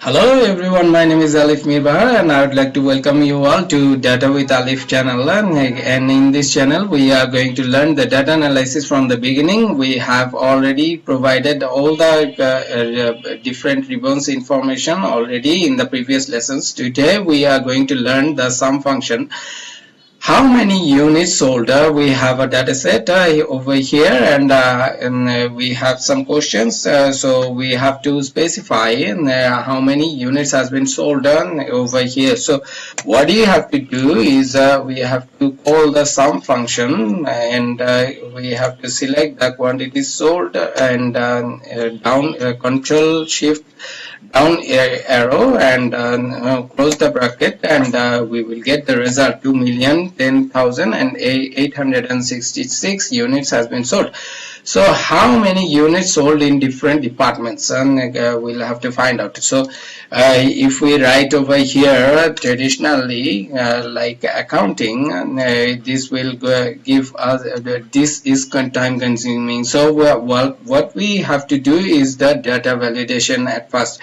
Hello everyone, my name is Alif Mirbahar and I would like to welcome you all to Data with Alif channel, and in this channel we are going to learn the data analysis from the beginning. We have already provided all the different ribbons information already in the previous lessons. Today we are going to learn the sum function. How many units sold? We have a data set over here, and we have some questions, so we have to specify how many units has been sold over here. So what you have to do is we have to call the sum function, and we have to select the quantity sold and down control shift down arrow and close the bracket, and we will get the result. 2,010,866 units has been sold. So how many units sold in different departments, and we'll have to find out. So if we write over here traditionally like accounting, this will give us this is time consuming. So what we have to do is the data validation at first.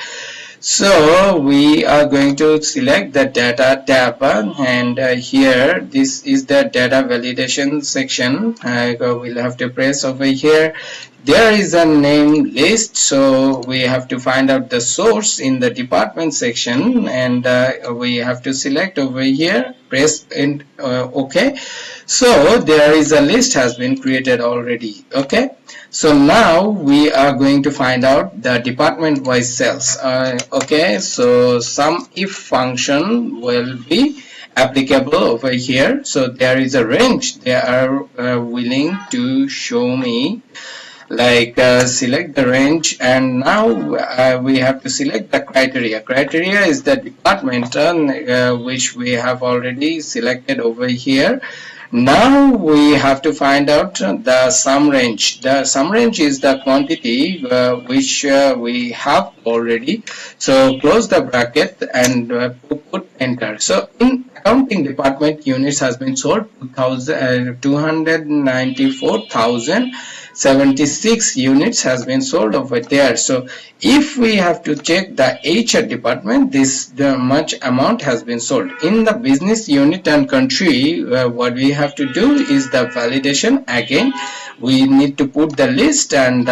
So we are going to select the data tab, and here this is the data validation section. We'll have to press over here. There is a name list, so we have to find out the source in the department section, and we have to select over here, press and OK. So there is a list has been created already. Okay, so now we are going to find out the department wise sales. Okay, so sum if function will be applicable over here. So there is a range they are willing to show me, like select the range, and now we have to select the criteria. Criteria is the department which we have already selected over here. Now we have to find out the sum range. The sum range is the quantity which we have already. So close the bracket and put enter. So in accounting department, units has been sold 294,076 units has been sold over there. So if we have to check the HR department, the much amount has been sold. In the business unit and country, what we have to do is the validation. Again, we need to put the list, and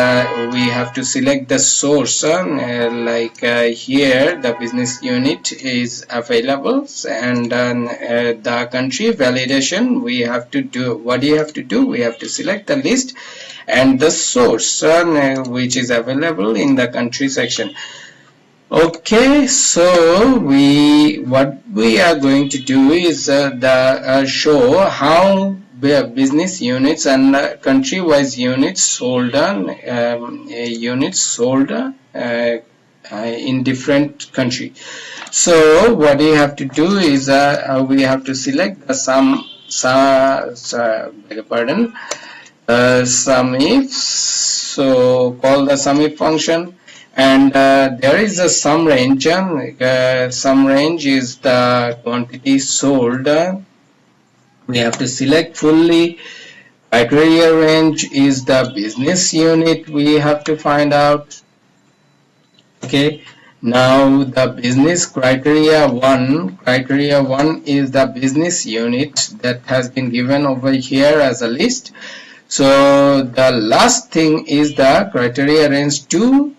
we have to select the source. Here the business unit is available, and the country validation we have to do. What do you have to do? We have to select the list and the source which is available in the country section. Okay, so what we are going to do is show how business units and country wise units sold in different country. So what you have to do is we have to select the sum if. So call the sum if function, and there is a sum range. Sum range is the quantity sold. We have to select fully. Criteria range is the business unit we have to find out. Okay, now the business criteria 1 is the business unit that has been given over here as a list. So the last thing is the criteria range 2.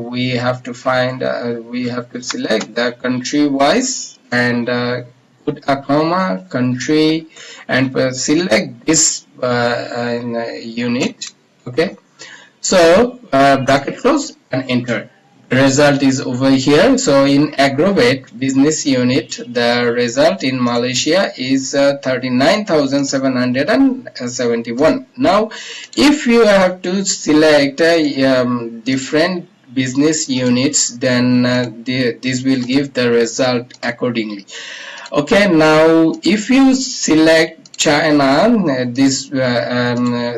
We have to find we have to select the country wise, and put a comma country, and select this unit. Okay, so bracket close and enter. The result is over here. So in aggregate business unit, the result in Malaysia is 39,771. Now if you have to select different business units, then this will give the result accordingly. Okay, now if you select China,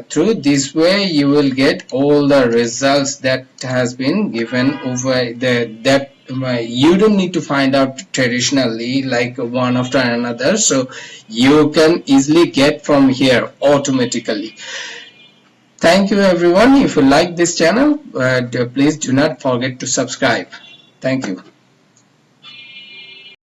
through this way you will get all the results that has been given over that you don't need to find out traditionally like one after another, so you can easily get from here automatically. Thank you everyone. If you like this channel, please do not forget to subscribe. Thank you.